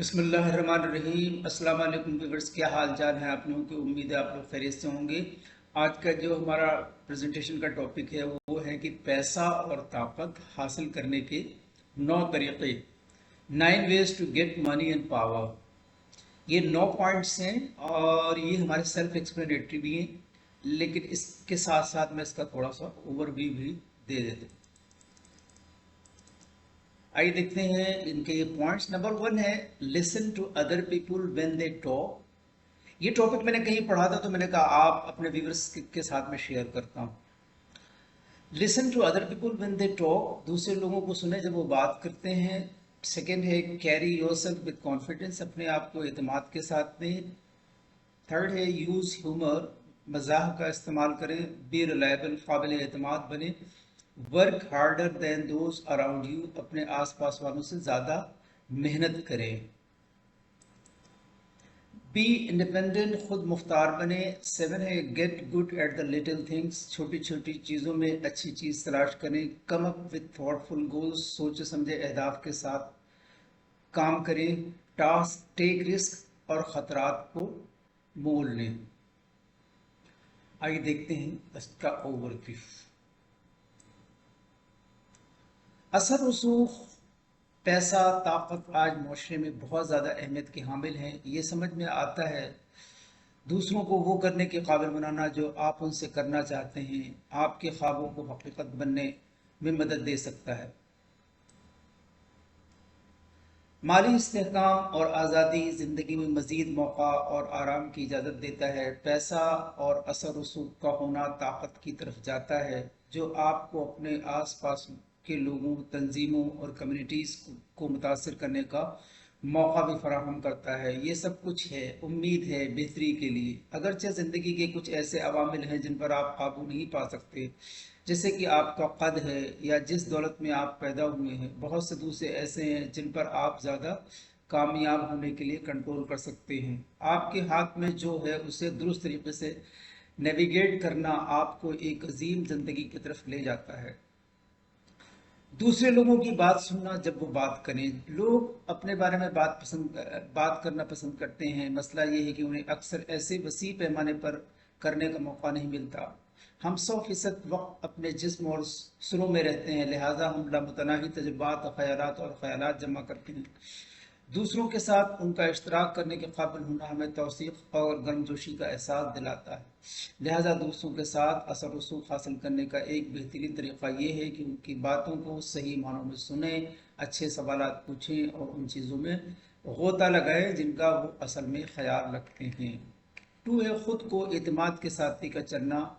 बिस्मिल्लाहिर्रहमानिर्रहीम। अस्सलाम वालेकुम व्यूअर्स, क्या हाल चाल है आप लोगों की। उम्मीद है आप लोग खैरियत से होंगे। आज का जो हमारा प्रेजेंटेशन का टॉपिक है वो है कि पैसा और ताकत हासिल करने के 9 तरीक़े, 9 ways to get money and power. ये 9 पॉइंट्स हैं और ये हमारे सेल्फ एक्सप्लेनेटरी भी हैं, लेकिन इसके साथ साथ मैं इसका थोड़ा सा ओवरव्यू भी दे देता हूँ। आइए देखते हैं इनके ये पॉइंट्स। नंबर 1 है listen to other people when they talk. ये टॉपिक मैंने कहीं पढ़ा था तो मैंने कहा आप अपने व्यूअर्स के साथ में शेयर करता हूँ। Listen to other people when they talk, दूसरे लोगों को सुने जब वो बात करते हैं। सेकेंड है कैरी योरसेल्फ विद कॉन्फिडेंस, अपने आप को एतमाद के साथ में। थर्ड है यूज ह्यूमर, मजाक का इस्तेमाल करें। बी रिलायबल, काबिल एतमाद बने। Work harder than those around you, अपने आसपास वालों से ज़्यादा मेहनत करें। बी इंडिपेंडेंट, खुद मुख्तार बने। 7 है get good at the little things, छोटी छोटी चीज़ों में अच्छी चीज़ तलाश करें। Come up with thoughtful goals, सोचे समझे अहदाफ के साथ काम करें। टास्क टेक रिस्क, और ख़तरात को मोल लें। आइए देखते हैं इसका ओवरव्यू। असर रसूख, पैसा, ताकत आज माशरे में बहुत ज़्यादा अहमियत के हामिल हैं। ये समझ में आता है दूसरों को वो करने के काबिल बनाना जो आप उनसे करना चाहते हैं, आपके ख्वाबों को हकीकत बनने में मदद दे सकता है। माली इस्तेहकाम और आज़ादी ज़िंदगी में मज़ीद मौका और आराम की इजाज़त देता है। पैसा और असर रसूख का होना ताकत की तरफ जाता है जो आपको अपने आस पास के लोगों, तंजीमों और कम्युनिटीज़ को मुतासर करने का मौका भी फराहम करता है। ये सब कुछ है, उम्मीद है बेहतरी के लिए। अगरचे ज़िंदगी के कुछ ऐसे अवामिल हैं जिन पर आप काबू नहीं पा सकते, जैसे कि आपका कद है या जिस दौलत में आप पैदा हुए हैं। बहुत से दूसरे ऐसे हैं जिन पर आप ज़्यादा कामयाब होने के लिए कंट्रोल कर सकते हैं। आपके हाथ में जो है उसे दुरुस्त तरीके से नेविगेट करना आपको एक अजीम ज़िंदगी की तरफ ले जाता है। दूसरे लोगों की बात सुनना जब वो बात करें। लोग अपने बारे में बात करना पसंद करते हैं। मसला ये है कि उन्हें अक्सर ऐसे वसी पैमाने पर करने का मौका नहीं मिलता। हम 100% वक्त अपने जिस्म और सुरों में रहते हैं, लिहाजा हम लामुतनाही तजुर्बात, ख्यालात और ख्यालात जमा करते हैं। दूसरों के साथ उनका इश्तराक करने के काबिल होना हमें तौसीक़ और गर्मजोशी का एहसास दिलाता है। लिहाजा दूसरों के साथ असर रसूख हासिल करने का एक बेहतरीन तरीक़ा ये है कि उनकी बातों को सही मानों में सुने, अच्छे सवालात पूछें और उन चीज़ों में गोता लगाएं जिनका वो असल में ख्याल रखते हैं। 2 है खुद को एतमाद के साथ लेकर चलना,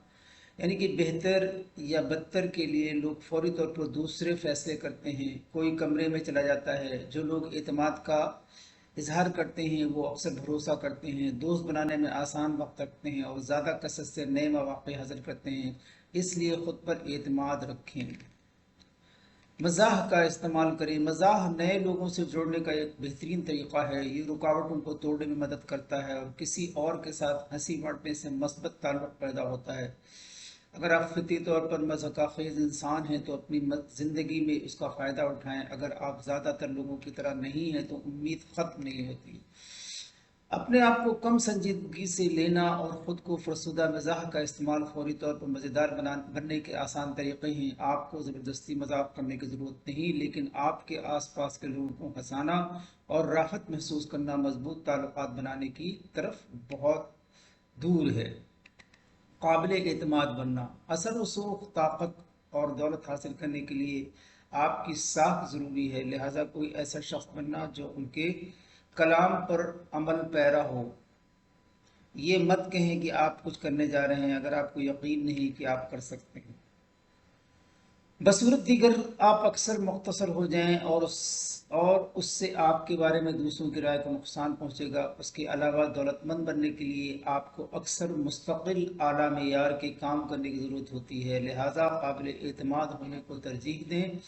यानी कि बेहतर या बदतर के लिए लोग फौरी तौर पर दूसरे फैसले करते हैं। कोई कमरे में चला जाता है। जो लोग एतमाद का इजहार करते हैं वो अक्सर भरोसा करते हैं, दोस्त बनाने में आसान वक्त रखते हैं और ज़्यादा कसरत से नए मौक़े हासिल करते हैं। इसलिए ख़ुद पर एतमाद रखें। मज़ाह का इस्तेमाल करें। मज़ाह नए लोगों से जोड़ने का एक बेहतरीन तरीक़ा है। ये रुकावटों को तोड़ने में मदद करता है और किसी और के साथ हंसी बांटने से मस्बत ताल्लुक़ पैदा होता है। अगर आप फितरी तौर पर मज़ाक़खेज़ इंसान हैं तो अपनी ज़िंदगी में उसका फ़ायदा उठाएं। अगर आप ज़्यादातर लोगों की तरह नहीं हैं तो उम्मीद ख़त्म नहीं होती। अपने आप को कम संजीदगी से लेना और ख़ुद को फरसुदा मज़ाह का इस्तेमाल फौरी तौर पर मज़ेदार बनने के आसान तरीक़े हैं। आपको ज़बरदस्ती मज़ाक करने की ज़रूरत नहीं, लेकिन आपके आस पास के लोगों को हंसाना और राहत महसूस करना मजबूत ताल्लुकात बनाने की तरफ बहुत दूर है। काबिल एतमाद बनना, असर रसूख, ताकत और दौलत हासिल करने के लिए आपकी साख ज़रूरी है। लिहाजा कोई ऐसा शख्स बनना जो उनके कलाम पर अमल पैरा हो। ये मत कहें कि आप कुछ करने जा रहे हैं अगर आपको यकीन नहीं कि आप कर सकते हैं। बसूरत दीगर आप अक्सर मुख्तसर हो जाएं और उससे आपके बारे में दूसरों की राय को नुकसान पहुंचेगा। उसके अलावा दौलतमंद बनने के लिए आपको अक्सर मुस्तकिल आला मेयार के काम करने की ज़रूरत होती है। लिहाजा काबिल एतमाद होने को तरजीह दें।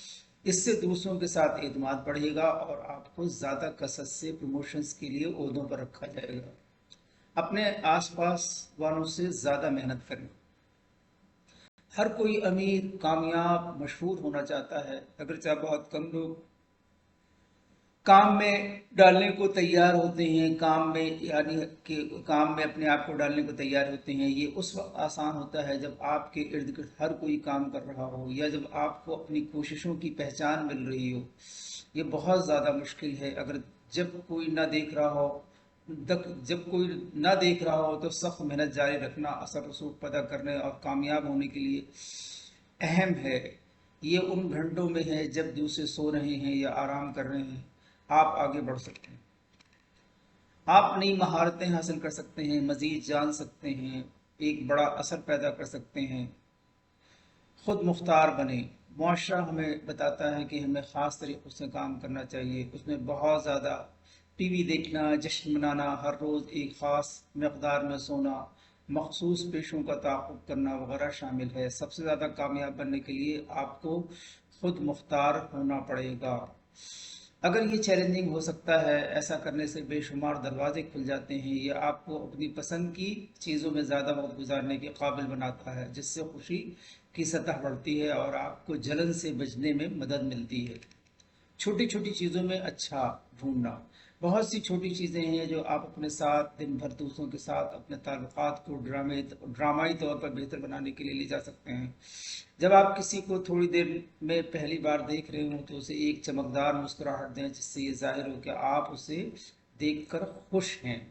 इससे दूसरों के साथ एतमाद बढ़ेगा और आपको ज़्यादा कसरत से प्रमोशंस के लिए ओहदों पर रखा जाएगा। अपने आसपास वालों से ज़्यादा मेहनत करें। हर कोई अमीर, कामयाब, मशहूर होना चाहता है, अगरचे बहुत कम लोग काम में डालने को तैयार होते हैं, काम में यानी कि काम में अपने आप को डालने को तैयार होते हैं। ये उस वक्त आसान होता है जब आपके इर्द गिर्द हर कोई काम कर रहा हो, या जब आपको अपनी कोशिशों की पहचान मिल रही हो। ये बहुत ज़्यादा मुश्किल है अगर जब कोई ना देख रहा हो, जब कोई ना देख रहा हो तो सख्त मेहनत जारी रखना असर रसूख पैदा करने और कामयाब होने के लिए अहम है। ये उन घंटों में है जब दूसरे सो रहे हैं या आराम कर रहे हैं, आप आगे बढ़ सकते हैं। आप नई महारतें हासिल कर सकते हैं, मज़ीद जान सकते हैं, एक बड़ा असर पैदा कर सकते हैं। खुद मुख्तार बने। मुआशरा हमें बताता है कि हमें ख़ास तरीक़ों से काम करना चाहिए, उसमें बहुत ज़्यादा टीवी देखना, जश्न मनाना, हर रोज़ एक ख़ास मकदार में सोना, मखसूस पेशों का ताक़ुब करना वगैरह शामिल है। सबसे ज़्यादा कामयाब बनने के लिए आपको खुद मुख्तार होना पड़ेगा। अगर ये चैलेंजिंग हो सकता है, ऐसा करने से बेशुमार दरवाजे खुल जाते हैं। ये आपको अपनी पसंद की चीज़ों में ज़्यादा वक्त गुजारने के काबिल बनाता है, जिससे खुशी की सतह बढ़ती है और आपको जलन से बचने में मदद मिलती है। छोटी छोटी चीज़ों में अच्छा ढूंढना। बहुत सी छोटी चीज़ें हैं जो आप अपने साथ दिन भर दूसरों के साथ अपने ताल्लुकात को ड्रामाई तौर पर बेहतर बनाने के लिए ले जा सकते हैं। जब आप किसी को थोड़ी देर में पहली बार देख रहे हो तो उसे एक चमकदार मुस्कुराहट दें, जिससे ये जाहिर हो कि आप उसे देखकर खुश हैं।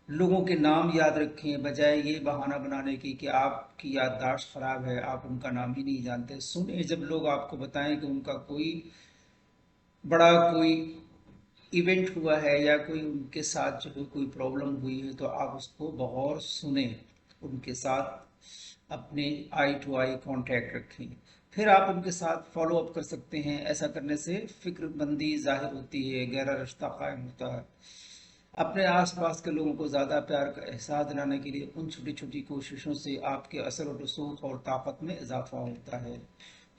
लोगों के नाम याद रखें, बजाय ये बहाना बनाने की कि आपकी याददाश्त खराब है, आप उनका नाम ही नहीं जानते। सुने जब लोग आपको बताएं कि उनका कोई इवेंट हुआ है या कोई उनके साथ जो है कोई प्रॉब्लम हुई है, तो आप उसको बगौर सुने, उनके साथ अपने आई टू आई कांटेक्ट रखें। फिर आप उनके साथ फॉलो अप कर सकते हैं। ऐसा करने से फिक्रमंदी जाहिर होती है, गहरा रिश्ता कायम होता है। अपने आसपास के लोगों को ज़्यादा प्यार का एहसास दिलाने के लिए उन छोटी छोटी कोशिशों से आपके असर और रसूख और ताकत में इजाफा होता है।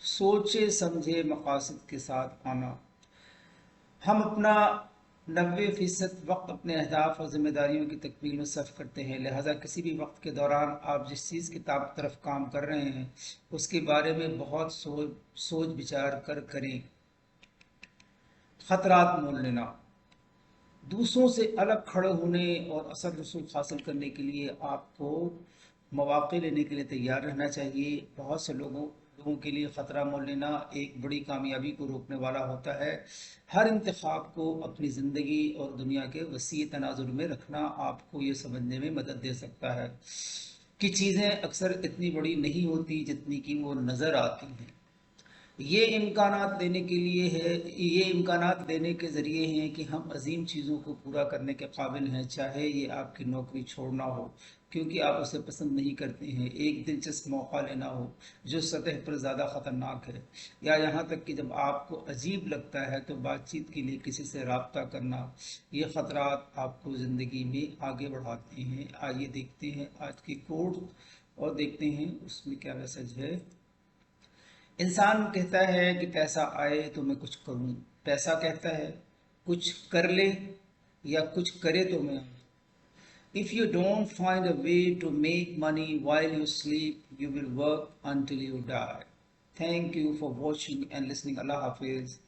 सोचे समझे मकासद के साथ आना। हम अपना 90% वक्त अपने अहदाफ और जिम्मेदारियों की तकमील में सर्फ करते हैं। लिहाजा किसी भी वक्त के दौरान आप जिस चीज़ की तरफ काम कर रहे हैं उसके बारे में बहुत सोच विचार कर करें। खतरात मोल लेना। दूसरों से अलग खड़े होने और असर रसूख हासिल करने के लिए आपको मौक़े लेने के लिए तैयार रहना चाहिए। बहुत से लोगों के लिए ख़तरा मोल लेना एक बड़ी कामयाबी को रोकने वाला होता है। हर इंतखाब को अपनी ज़िंदगी और दुनिया के वसी तनाजुर में रखना आपको ये समझने में मदद दे सकता है कि चीज़ें अक्सर इतनी बड़ी नहीं होती जितनी कि वो नज़र आती हैं। ये इम्कानात देने के लिए है, ये इम्कानात देने के ज़रिए हैं कि हम अजीम चीज़ों को पूरा करने के काबिल हैं, चाहे ये आपकी नौकरी छोड़ना हो क्योंकि आप उसे पसंद नहीं करते हैं, एक दिलचस्प मौका लेना हो जो सतह पर ज़्यादा ख़तरनाक है, या यहाँ तक कि जब आपको अजीब लगता है तो बातचीत के लिए किसी से रब्ता करना। ये ख़तरात आपको ज़िंदगी में आगे बढ़ाते हैं। आइए देखते हैं आज की कोट और देखते हैं उसमें क्या मैसेज है। इंसान कहता है कि पैसा आए तो मैं कुछ करूं। पैसा कहता है कुछ कर ले या कुछ करे तो मैं। If you don't find a way to make money while you sleep you will work until you die. Thank you for watching and listening. Allah Hafiz.